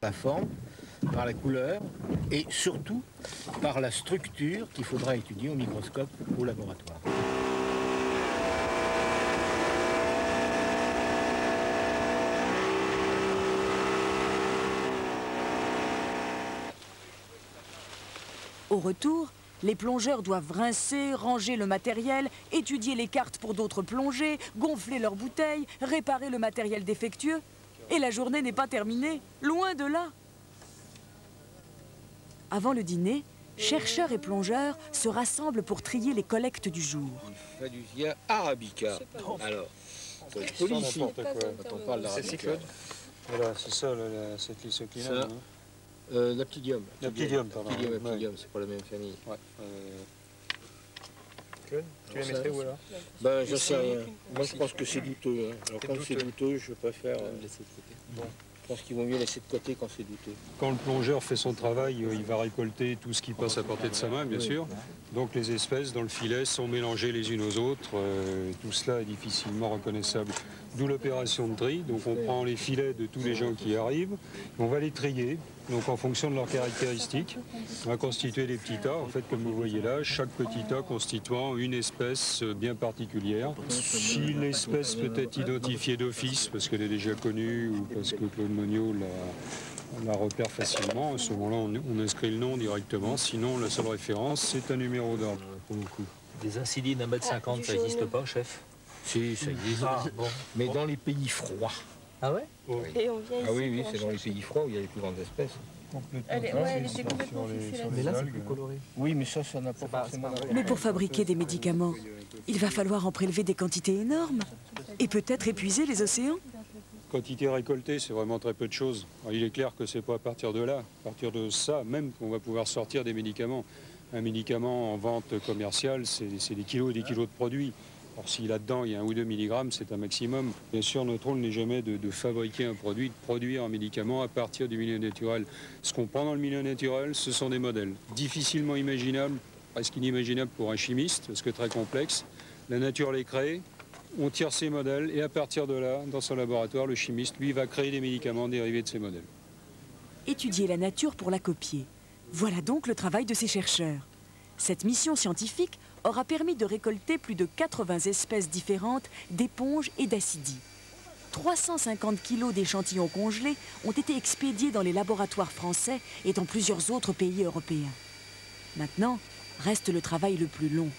La forme, par la couleur et surtout par la structure qu'il faudra étudier au microscope au laboratoire. Au retour, les plongeurs doivent rincer, ranger le matériel, étudier les cartes pour d'autres plongées, gonfler leurs bouteilles, réparer le matériel défectueux. Et la journée n'est pas terminée, loin de là. Avant le dîner, chercheurs et plongeurs se rassemblent pour trier les collectes du jour. Fadusia arabica. Alors, faut être poli ici quand on parle d'arabica. Voilà, c'est ça, cette lysoclinone. L'aptidium. L'aptidium, pardon. L'aptidium, c'est pas la même famille. Ouais. Tu les mettrais où alors? Ben, je sais rien. Moi, je pense que c'est douteux. Hein. Alors, quand c'est douteux, je préfère laisser de côté. Bon. Je pense qu'il vaut mieux laisser de côté quand c'est douteux. Quand le plongeur fait son travail, il va récolter tout ce qui passe à portée de sa main, bien sûr. Donc les espèces dans le filet sont mélangées les unes aux autres. Tout cela est difficilement reconnaissable. D'où l'opération de tri. Donc on prend les filets de tous les gens qui arrivent, on va les trier. Donc en fonction de leurs caractéristiques, on va constituer des petits tas. En fait, comme vous voyez là, chaque petit tas constituant une espèce bien particulière. Si l'espèce peut être identifiée d'office, parce qu'elle est déjà connue ou parce que Claude Monniot la repère facilement, à ce moment-là, on inscrit le nom directement. Sinon, la seule référence, c'est un numéro d'ordre, pour le coup. Des incidies d'1,50 m, ça n'existe pas, chef? Si, ça existe. Bon. Mais dans les pays froids. Ah ouais? Et on vient ici. Ah oui, c'est dans les pays froids où il y a les plus grandes espèces. Elle était complètement fixée là. Mais là, c'est plus coloré. Oui, mais ça n'a pas forcément... Mais pour fabriquer des médicaments, il va falloir en prélever des quantités énormes et peut-être épuiser les océans. Quantité récoltée, c'est vraiment très peu de choses. Alors, il est clair que c'est pas à partir de là, à partir de ça même qu'on va pouvoir sortir des médicaments. Un médicament en vente commerciale, c'est des kilos et des kilos de produits. Alors si là-dedans il y a 1 ou 2 milligrammes, c'est un maximum. Bien sûr, notre rôle n'est jamais de fabriquer un produit, de produire un médicament à partir du milieu naturel. Ce qu'on prend dans le milieu naturel, ce sont des modèles difficilement imaginables, presque inimaginables pour un chimiste, parce que très complexes. La nature les crée, on tire ces modèles et à partir de là, dans son laboratoire, le chimiste, lui, va créer des médicaments dérivés de ces modèles. Étudier la nature pour la copier. Voilà donc le travail de ces chercheurs. Cette mission scientifique aura permis de récolter plus de 80 espèces différentes d'éponges et d'acidies. 350 kilos d'échantillons congelés ont été expédiés dans les laboratoires français et dans plusieurs autres pays européens. Maintenant, reste le travail le plus long.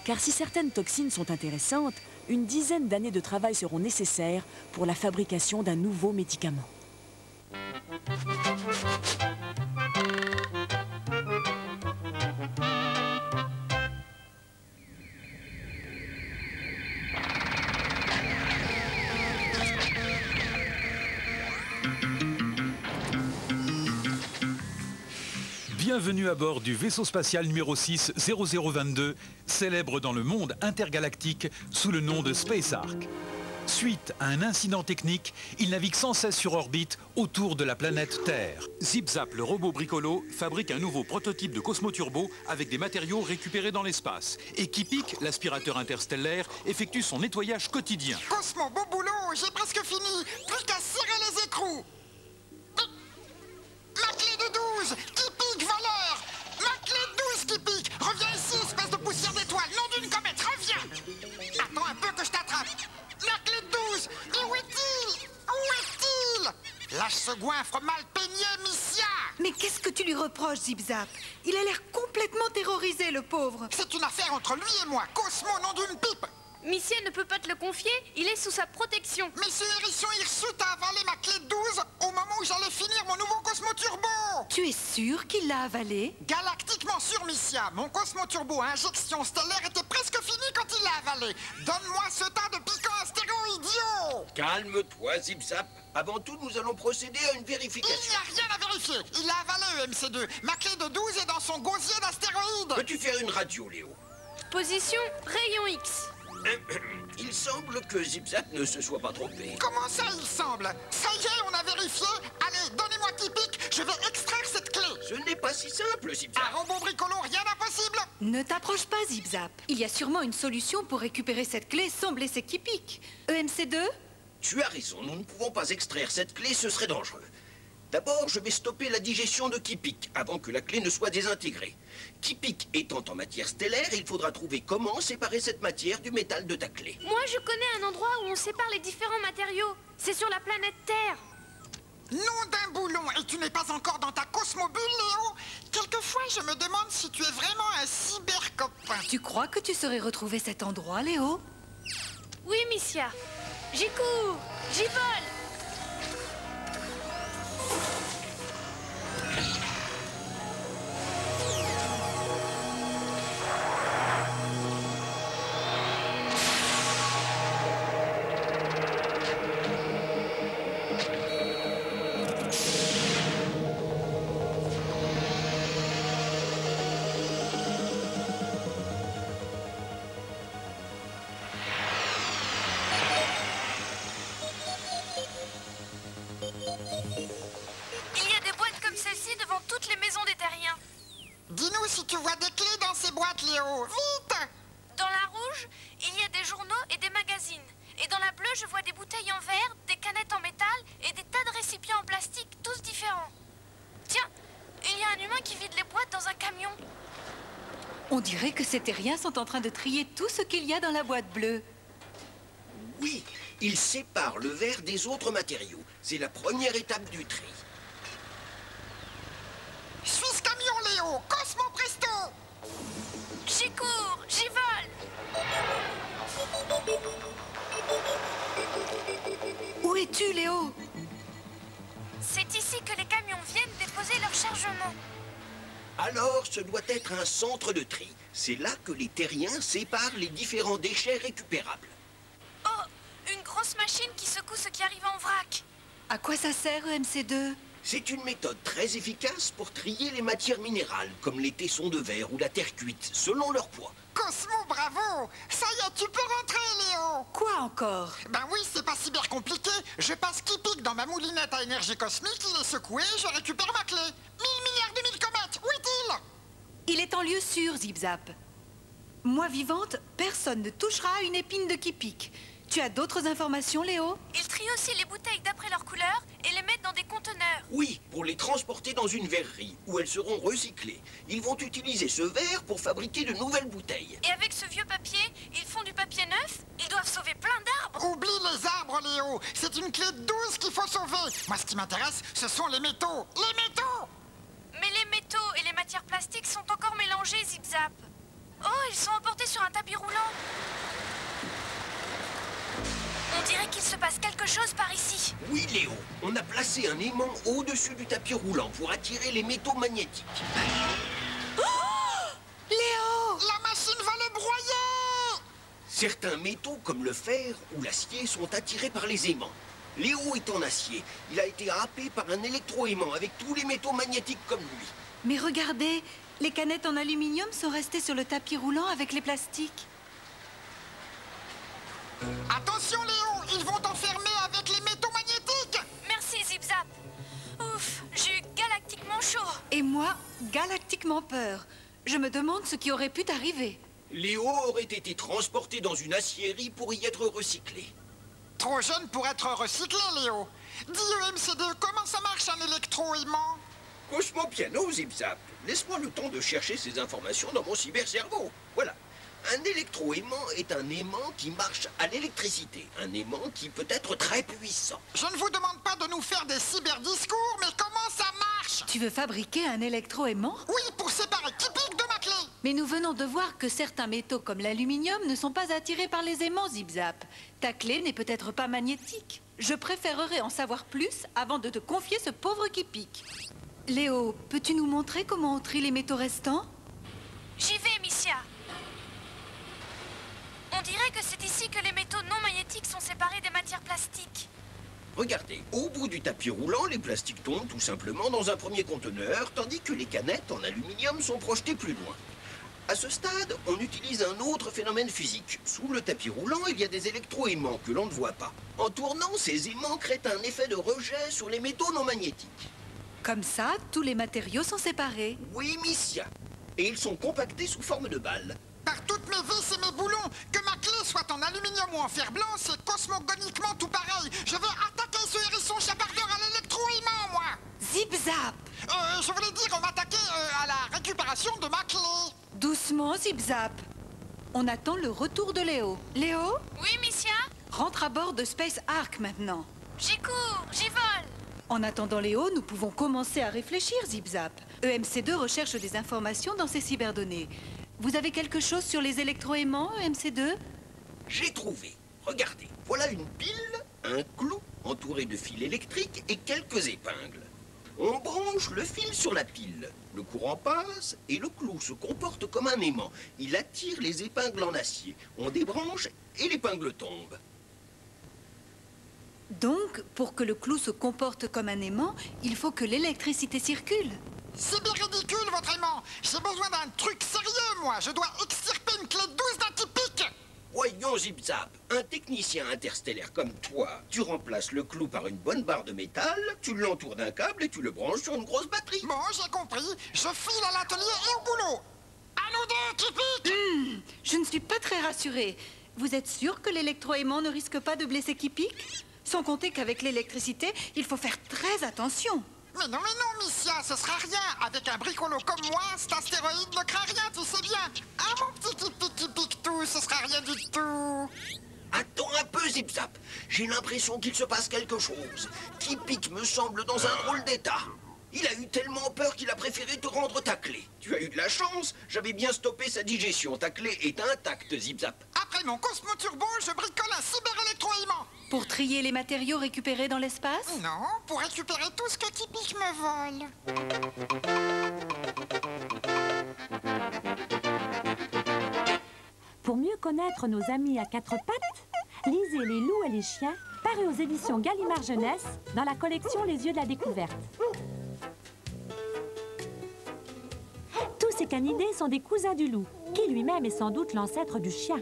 Car si certaines toxines sont intéressantes, une dizaine d'années de travail seront nécessaires pour la fabrication d'un nouveau médicament. Bienvenue à bord du vaisseau spatial numéro 6 0022, célèbre dans le monde intergalactique sous le nom de Space Ark. Suite à un incident technique, il navigue sans cesse sur orbite autour de la planète Terre. ZipZap, le robot bricolo, fabrique un nouveau prototype de Cosmo Turbo avec des matériaux récupérés dans l'espace. Et Kipik, l'aspirateur interstellaire, effectue son nettoyage quotidien. Cosmo, beau boulot, j'ai presque fini. Plus qu'à cirer les écrous. Ma clé de 12 qui pique, voleur. Ma clé de 12 qui pique. Reviens ici, espèce de poussière d'étoile, nom d'une comète, reviens. Attends un peu que je t'attrape. La clé de 12, et où est-il? Où est-il? Lâche ce goinfre mal peigné, Missia. Mais qu'est-ce que tu lui reproches, ZipZap? Il a l'air complètement terrorisé, le pauvre. C'est une affaire entre lui et moi. Cosmo, nom d'une pipe. Missia ne peut pas te le confier, il est sous sa protection. Monsieur Hérisson Hirsute a avalé ma clé de 12 au moment où j'allais finir mon nouveau Cosmo Turbo. Tu es sûr qu'il l'a avalé? Galactiquement sûr, Missia. Mon Cosmo Turbo à injection stellaire était presque fini quand il l'a avalé. Donne-moi ce tas de piquants astéroïdiaux. Calme-toi, ZipZap. Avant tout, nous allons procéder à une vérification. Il n'y a rien à vérifier. Il l'a avalé, MC2. Ma clé de 12 est dans son gosier d'astéroïdes. Peux-tu faire une radio, Léo? Position, rayon X. Il semble que ZipZap ne se soit pas trompé. Comment ça, il semble? Ça y est, on a vérifié. Allez, donnez-moi Kipik, je vais extraire cette clé. Ce n'est pas si simple, ZipZap. Un robot bricolo, rien d'impossible. Ne t'approche pas, ZipZap. Il y a sûrement une solution pour récupérer cette clé sans blesser Kipik. EMC2? Tu as raison, nous ne pouvons pas extraire cette clé, ce serait dangereux. D'abord, je vais stopper la digestion de Kipik avant que la clé ne soit désintégrée. Kipik étant en matière stellaire, il faudra trouver comment séparer cette matière du métal de ta clé. Moi, je connais un endroit où on sépare les différents matériaux. C'est sur la planète Terre. Nom d'un boulon, et tu n'es pas encore dans ta cosmobule, Léo? Quelquefois, je me demande si tu es vraiment un cybercopain. Tu crois que tu saurais retrouver cet endroit, Léo? Oui, Missia. J'y cours, j'y vole. Dis-nous si tu vois des clés dans ces boîtes, Léo. Vite! Dans la rouge, il y a des journaux et des magazines. Et dans la bleue, je vois des bouteilles en verre, des canettes en métal et des tas de récipients en plastique, tous différents. Tiens, il y a un humain qui vide les boîtes dans un camion. On dirait que ces terriens sont en train de trier tout ce qu'il y a dans la boîte bleue. Oui, ils séparent le verre des autres matériaux. C'est la première étape du tri. Suis ce camion, Léo! Cosmo presto! J'y cours, j'y vole! Où es-tu, Léo? C'est ici que les camions viennent déposer leur chargement. Alors, ce doit être un centre de tri. C'est là que les terriens séparent les différents déchets récupérables. Oh, une grosse machine qui secoue ce qui arrive en vrac. À quoi ça sert, EMC2? C'est une méthode très efficace pour trier les matières minérales, comme les tessons de verre ou la terre cuite, selon leur poids. Cosmo, bravo! Ça y est, tu peux rentrer, Léo! Quoi encore? Ben oui, c'est pas cyber compliqué. Je passe Kipik dans ma moulinette à énergie cosmique, il est secoué, je récupère ma clé. 1000 milliards de 1000 comètes, où est-il? Il est en lieu sûr, Zip-Zap. Moi vivante, personne ne touchera à une épine de Kipik. Tu as d'autres informations, Léo? Ils trient aussi les bouteilles d'après leur couleur et les mettent dans des conteneurs. Oui, pour les transporter dans une verrerie, où elles seront recyclées. Ils vont utiliser ce verre pour fabriquer de nouvelles bouteilles. Et avec ce vieux papier, ils font du papier neuf. Ils doivent sauver plein d'arbres. Oublie les arbres, Léo. C'est une clé de 12 qu'il faut sauver. Moi, ce qui m'intéresse, ce sont les métaux. Les métaux! Mais les métaux et les matières plastiques sont encore mélangés, Zip-Zap. Oh, ils sont emportés sur un tapis roulant. On dirait qu'il se passe quelque chose par ici. Oui, Léo, on a placé un aimant au-dessus du tapis roulant pour attirer les métaux magnétiques. Oh! Léo! La machine va le broyer! Certains métaux, comme le fer ou l'acier, sont attirés par les aimants. Léo est en acier. Il a été happé par un électroaimant avec tous les métaux magnétiques comme lui. Mais regardez, les canettes en aluminium sont restées sur le tapis roulant avec les plastiques. Attention, Léo, ils vont t'enfermer avec les métaux magnétiques! Merci, Zip-Zap. Ouf, j'ai eu galactiquement chaud. Et moi, galactiquement peur. Je me demande ce qui aurait pu t'arriver. Léo aurait été transporté dans une aciérie pour y être recyclé. Trop jeune pour être recyclé, Léo. Dis EMC2, comment ça marche un électroaimant? Cosmo Piano, Zip-Zap. Laisse-moi le temps de chercher ces informations dans mon cybercerveau. Voilà. Un électroaimant est un aimant qui marche à l'électricité. Un aimant qui peut être très puissant. Je ne vous demande pas de nous faire des cyberdiscours, mais comment ça marche? Tu veux fabriquer un électroaimant? Oui, pour séparer Kipik de ma clé. Mais nous venons de voir que certains métaux comme l'aluminium ne sont pas attirés par les aimants, Zip-Zap. Ta clé n'est peut-être pas magnétique. Je préférerais en savoir plus avant de te confier ce pauvre Kipik. Léo, peux-tu nous montrer comment on trie les métaux restants? J'y vais, Missia. On dirait que c'est ici que les métaux non magnétiques sont séparés des matières plastiques. Regardez, au bout du tapis roulant, les plastiques tombent tout simplement dans un premier conteneur, tandis que les canettes en aluminium sont projetées plus loin. À ce stade, on utilise un autre phénomène physique. Sous le tapis roulant, il y a des électroaimants que l'on ne voit pas. En tournant, ces aimants créent un effet de rejet sur les métaux non magnétiques. Comme ça, tous les matériaux sont séparés. Oui, Missia. Et ils sont compactés sous forme de balles. Par toutes mes vis et mes boulons, que ma clé soit en aluminium ou en fer blanc, c'est cosmogoniquement tout pareil. Je vais attaquer ce hérisson chapardeur à l'électroaimant, moi. Zip-zap! Je voulais dire m'attaquer à la récupération de ma clé. Doucement, Zip-zap. On attend le retour de Léo. Léo, Oui, Missia? rentre à bord de Space Ark maintenant. J'y cours, j'y vole. En attendant Léo, nous pouvons commencer à réfléchir, Zip-zap. EMC2 recherche des informations dans ses cyberdonnées. Vous avez quelque chose sur les électroaimants, EMC2? J'ai trouvé. Regardez, voilà une pile, un clou entouré de fils électriques et quelques épingles. On branche le fil sur la pile. Le courant passe et le clou se comporte comme un aimant. Il attire les épingles en acier. On débranche et l'épingle tombe. Donc, pour que le clou se comporte comme un aimant, il faut que l'électricité circule. C'est bien ridicule, votre aimant. J'ai besoin d'un truc sérieux, moi. Je dois extirper une clé 12 d'atypique. Voyons, Zip-Zap, un technicien interstellaire comme toi, tu remplaces le clou par une bonne barre de métal, tu l'entoures d'un câble et tu le branches sur une grosse batterie. Bon, j'ai compris. Je file à l'atelier et au boulot. À nous deux, Kipik. Je ne suis pas très rassurée. Vous êtes sûr que l'électroaimant ne risque pas de blesser Kipik? Sans compter qu'avec l'électricité, il faut faire très attention. Mais non, Missia, ce sera rien. Avec un bricolo comme moi, cet astéroïde ne craint rien, tu sais bien. Ah, mon petit Kipik tout, ce sera rien du tout. Attends un peu, Zip-Zap. J'ai l'impression qu'il se passe quelque chose. Kipik me semble dans un drôle d'état. Il a eu tellement peur qu'il a préféré te rendre ta clé. Tu as eu de la chance. J'avais bien stoppé sa digestion. Ta clé est intacte, Zip-Zap. Après mon Cosmo Turbo, je bricole un cyber-électroaimant. Pour trier les matériaux récupérés dans l'espace? Non, pour récupérer tout ce que Kipik me vole. Pour mieux connaître nos amis à quatre pattes, lisez Les loups et les chiens, paru aux éditions Gallimard Jeunesse, dans la collection Les yeux de la découverte. Tous ces canidés sont des cousins du loup, qui lui-même est sans doute l'ancêtre du chien.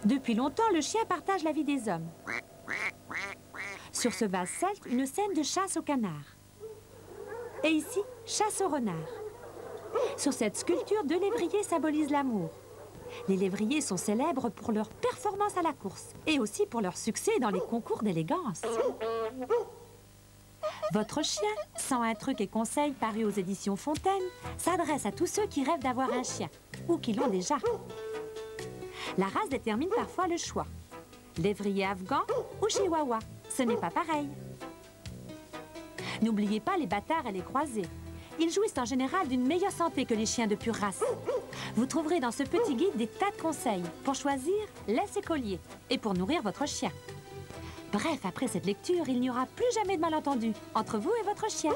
Depuis longtemps, le chien partage la vie des hommes. Sur ce vase celte, une scène de chasse au canard. Et ici, chasse au renard. Sur cette sculpture, 2 lévriers symbolisent l'amour. Les lévriers sont célèbres pour leur performance à la course et aussi pour leur succès dans les concours d'élégance. Votre chien, 101 trucs et conseils parus aux éditions Fontaine, s'adresse à tous ceux qui rêvent d'avoir un chien ou qui l'ont déjà. La race détermine parfois le choix. Lévrier afghan ou chihuahua, ce n'est pas pareil. N'oubliez pas les bâtards et les croisés. Ils jouissent en général d'une meilleure santé que les chiens de pure race. Vous trouverez dans ce petit guide des tas de conseils pour choisir laisse et collier et pour nourrir votre chien. Bref, après cette lecture, il n'y aura plus jamais de malentendu entre vous et votre chien.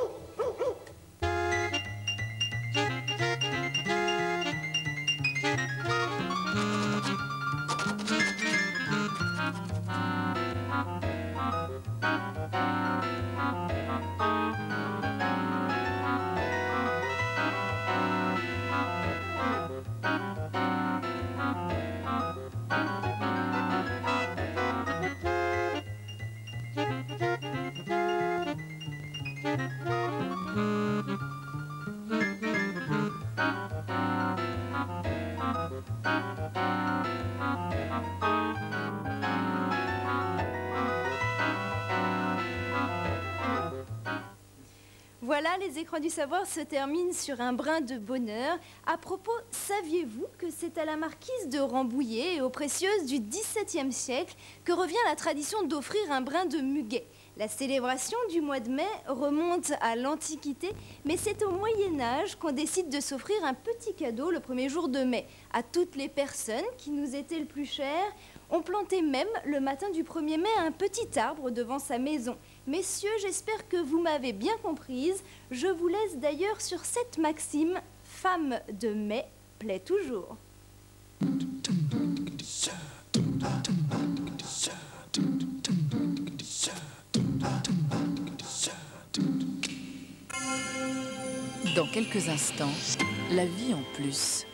Voilà, les écrans du savoir se terminent sur un brin de bonheur. À propos, saviez-vous que c'est à la marquise de Rambouillet et aux précieuses du XVIIe siècle que revient la tradition d'offrir un brin de muguet? La célébration du mois de mai remonte à l'Antiquité, mais c'est au Moyen-Âge qu'on décide de s'offrir un petit cadeau le premier jour de mai à toutes les personnes qui nous étaient le plus chères. On plantait même le matin du 1er mai un petit arbre devant sa maison. Messieurs, j'espère que vous m'avez bien comprise. Je vous laisse d'ailleurs sur cette maxime: femme de mai plaît toujours. Dans quelques instants, la vie en plus.